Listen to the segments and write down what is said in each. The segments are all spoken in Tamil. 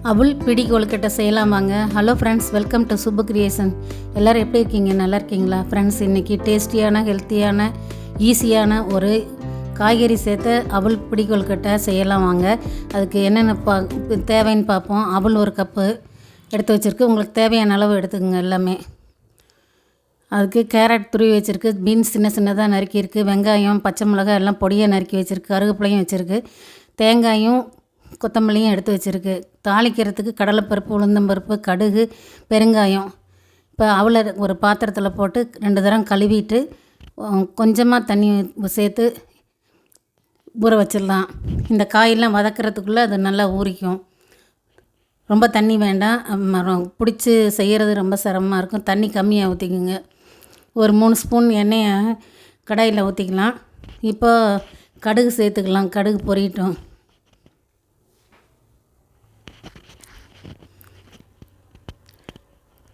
அவள் பிடி கொழுக்கட்டை செய்யலாம் வாங்க. Hello friends, welcome to Subbu creation. எல்லோரும் எப்படி இருக்கீங்க? நல்லா இருக்கீங்களா ஃப்ரெண்ட்ஸ்? இன்றைக்கி டேஸ்டியான, ஹெல்த்தியான, ஈஸியான ஒரு காய்கறி சேர்த்து அவள் பிடி கொழுக்கட்டை செய்யலாம் வாங்க. அதுக்கு என்னென்ன தேவைன்னு பார்ப்போம். அவள் ஒரு கப்பு எடுத்து வச்சுருக்கு. உங்களுக்கு தேவையான அளவு எடுத்துக்கோங்க எல்லாமே. அதுக்கு கேரட் துருவி வச்சுருக்கு, பீன்ஸ் சின்ன சின்னதாக நறுக்கியிருக்கு, வெங்காயம், பச்சை மிளகாய் எல்லாம் பொடியாக நறுக்கி வச்சுருக்கு, கருவேப்பிலையும் வச்சுருக்கு, தேங்காயும் கொத்தமல்லியும் எடுத்து வச்சுருக்கு. தாளிக்கிறதுக்கு கடலைப்பருப்பு, உளுந்தம்பருப்பு, கடுகு, பெருங்காயம். இப்போ அவளை ஒரு பாத்திரத்தில் போட்டு 2 தரம் கழுவிட்டு கொஞ்சமாக தண்ணி சேர்த்து ஊற வச்சிடலாம். இந்த காயெல்லாம் வதக்கிறதுக்குள்ளே அது நல்லா ஊறிக்கும். ரொம்ப தண்ணி வேண்டாம், பிடிச்சி செய்கிறது ரொம்ப சிரமமாக இருக்கும். தண்ணி கம்மியாக ஊற்றிக்குங்க. ஒரு 3 ஸ்பூன் எண்ணெயை கடாயில் ஊற்றிக்கலாம். இப்போ கடுகு சேர்த்துக்கலாம். கடுகு பொரியட்டும்.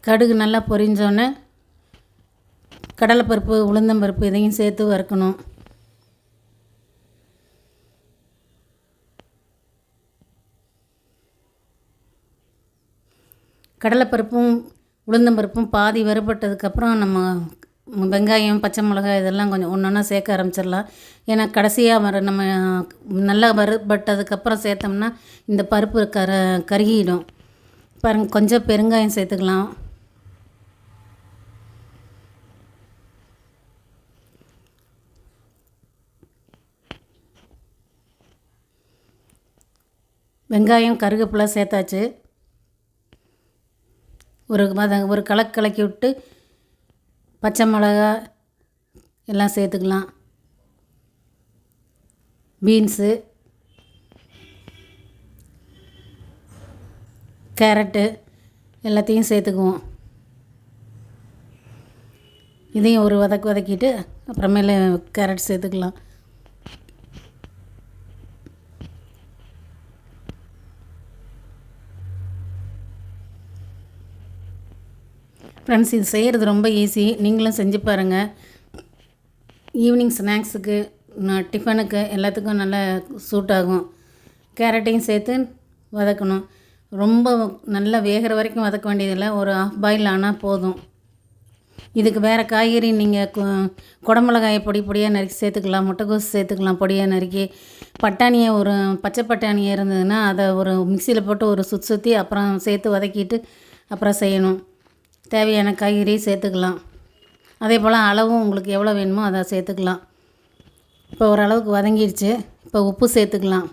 கடுகு நல்லா பொரிஞ்சோன்னே கடலைப்பருப்பு, உளுந்தம்பருப்பு இதையும் சேர்த்து வறுக்கணும். கடலைப்பருப்பும் உளுந்தம்பருப்பும் பாதி வறுபட்டதுக்கப்புறம் நம்ம வெங்காயம், பச்சை மிளகாய் இதெல்லாம் கொஞ்சம் ஒன்று ஒன்றா சேர்க்க ஆரம்பிச்சிடலாம். ஏன்னா கடைசியாக நம்ம நல்லா வறுபட்டதுக்கப்புறம் சேர்த்தோம்னா இந்த பருப்பு கருகிடும். பாருங்கள், கொஞ்சம் பெருங்காயம் சேர்த்துக்கலாம். வெங்காயம், கருவேப்பிலை சேர்த்தாச்சு. ஒரு கலக்கி விட்டு பச்சை மிளகா எல்லாம் சேர்த்துக்கலாம். பீன்ஸு, கேரட்டு எல்லாத்தையும் சேர்த்துக்குவோம். இதையும் ஒரு வதக்கிட்டு அப்புறமேல கேரட் சேர்த்துக்கலாம். ஃப்ரெண்ட்ஸ், இது செய்கிறது ரொம்ப ஈஸி. நீங்களும் செஞ்சு பாருங்கள். ஈவினிங் ஸ்நாக்ஸுக்கு, டிஃபனுக்கு எல்லாத்துக்கும் நல்லா சூட் ஆகும். கேரட்டையும் சேர்த்து வதக்கணும். ரொம்ப நல்லா வேகிற வரைக்கும் வதக்க வேண்டியதில்லை. ஒரு ஆஃப் பாயில் ஆனால் போதும். இதுக்கு வேறு காய்கறி நீங்கள் குடமிளகாயை பொடியாக நறுக்கி சேர்த்துக்கலாம். முட்டைக்கோஸ் சேர்த்துக்கலாம் பொடியாக நறுக்கி. பட்டாணியை பச்சை பட்டாணியை இருந்ததுன்னா அதை ஒரு மிக்சியில் போட்டு ஒரு சுற்றி அப்புறம் சேர்த்து வதக்கிட்டு அப்புறம் செய்யணும். தேவையான காய்கறி சேர்த்துக்கலாம். அதே போல் அளவும் உங்களுக்கு எவ்வளோ வேணுமோ அதை சேர்த்துக்கலாம். இப்போ ஓரளவுக்கு வதங்கிடுச்சு. இப்போ உப்பு சேர்த்துக்கலாம்.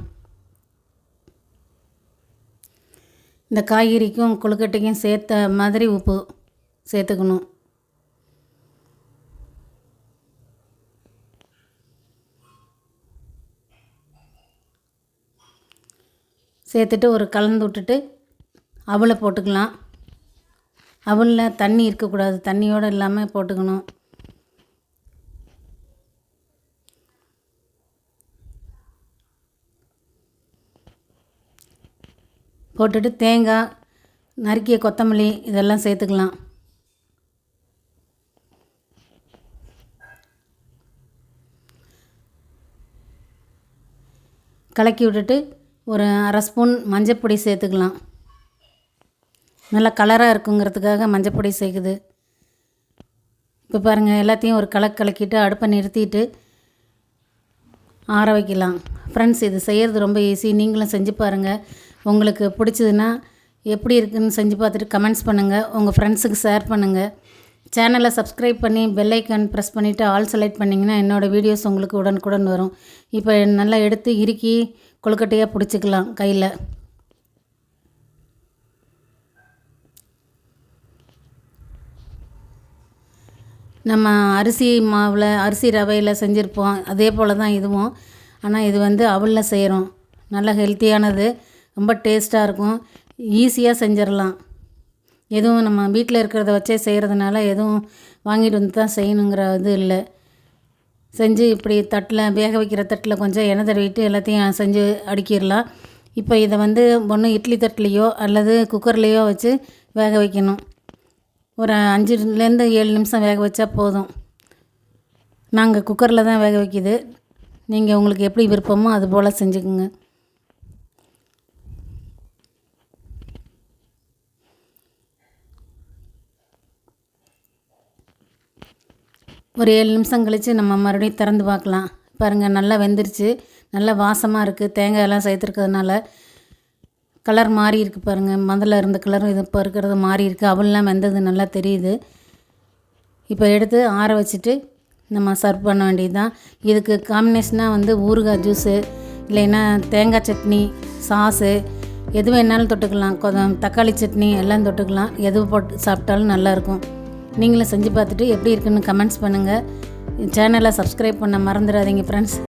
இந்த காய்கறிக்கும் கொழுக்கட்டைக்கும் சேர்த்த மாதிரி உப்பு சேர்த்துக்கணும். சேர்த்துட்டு ஒரு கலந்து விட்டுட்டு அவலை போட்டுக்கலாம். அவலில் தண்ணி இருக்கக்கூடாது, தண்ணியோடு இல்லாமல் போட்டுக்கணும். போட்டுட்டு தேங்காய், நறுக்கிய கொத்தமல்லி இதெல்லாம் சேர்த்துக்கலாம். கலக்கி விட்டுட்டு ஒரு 1/2 ஸ்பூன் மஞ்சப்பொடி சேர்த்துக்கலாம். நல்லா கலராக இருக்குங்கிறதுக்காக மஞ்சப்பொடி சேர்க்குது. இப்போ பாருங்கள், எல்லாத்தையும் ஒரு கலக்கிட்டு அடுப்பை நிறுத்திட்டு ஆற வைக்கலாம். ஃப்ரெண்ட்ஸ், இது செய்கிறது ரொம்ப ஈஸி. நீங்களும் செஞ்சு பாருங்கள். உங்களுக்கு பிடிச்சதுன்னா எப்படி இருக்குதுன்னு செஞ்சு பார்த்துட்டு கமெண்ட்ஸ் பண்ணுங்கள். உங்கள் ஃப்ரெண்ட்ஸுக்கு ஷேர் பண்ணுங்கள். சேனலை சப்ஸ்கிரைப் பண்ணி பெல் ஐக்கான் ப்ரெஸ் பண்ணிவிட்டு ஆல் செலக்ட் பண்ணிங்கன்னா என்னோடய வீடியோஸ் உங்களுக்கு உடனுக்குடன் வரும். இப்போ நல்லா எடுத்து இறுக்கி கொழுக்கட்டையாக பிடிச்சிக்கலாம் கையில். நம்ம அரிசி ரவையில் செஞ்சுருப்போம். அதே போல் தான் இதுவும். ஆனால் இது அவலில் செய்கிறோம். நல்லா ஹெல்த்தியானது, ரொம்ப டேஸ்ட்டாக இருக்கும். ஈஸியாக செஞ்சிடலாம். எதுவும் நம்ம வீட்டில் இருக்கிறத வச்சே செய்கிறதுனால எதுவும் வாங்கிட்டு வந்து தான் செய்யணுங்கிற இது இல்லை. செஞ்சு இப்படி வேக வைக்கிற தட்டில் கொஞ்சம் எண்ணெய் தடவிட்டு எல்லாத்தையும் செஞ்சு அடுக்கிடலாம். இப்போ இதை ஒன்று இட்லி தட்டுலேயோ அல்லது குக்கர்லேயோ வச்சு வேக வைக்கணும். ஒரு 5லேருந்து 7 நிமிஷம் வேக வச்சா போதும். நாங்கள் குக்கரில் தான் வேக வைக்கிது. நீங்கள் உங்களுக்கு எப்படி விருப்பமோ அது போல் செஞ்சுக்குங்க. ஒரு 7 நிமிஷம் கழித்து நம்ம மறுபடியும் திறந்து பார்க்கலாம். பாருங்கள், நல்லா வெந்துருச்சு. நல்லா வாசமாக இருக்குது. தேங்காயெல்லாம் சேர்த்துருக்கிறதுனால கலர் மாறி இருக்குது பாருங்கள். முதல்ல இருந்த கலரும் இது இப்போ இருக்கிறது மாறி இருக்குது. அவல்லாம் வெந்தது நல்லா தெரியுது. இப்போ எடுத்து ஆற வச்சுட்டு நம்ம சர்வ் பண்ண வேண்டியது தான். இதுக்கு காம்பினேஷனாக ஊறுகாய் ஜூஸு இல்லைன்னா தேங்காய் சட்னி, சாஸு எது வேணாலும் தொட்டுக்கலாம். தக்காளி சட்னி எல்லாம் தொட்டுக்கலாம். எது போட்டு சாப்பிட்டாலும் நல்லாயிருக்கும். நீங்களும் செஞ்சு பார்த்துட்டு எப்படி இருக்குன்னு கமெண்ட்ஸ் பண்ணுங்கள். சேனலை சப்ஸ்கிரைப் பண்ண மறந்துடாதீங்க ஃப்ரெண்ட்ஸ்.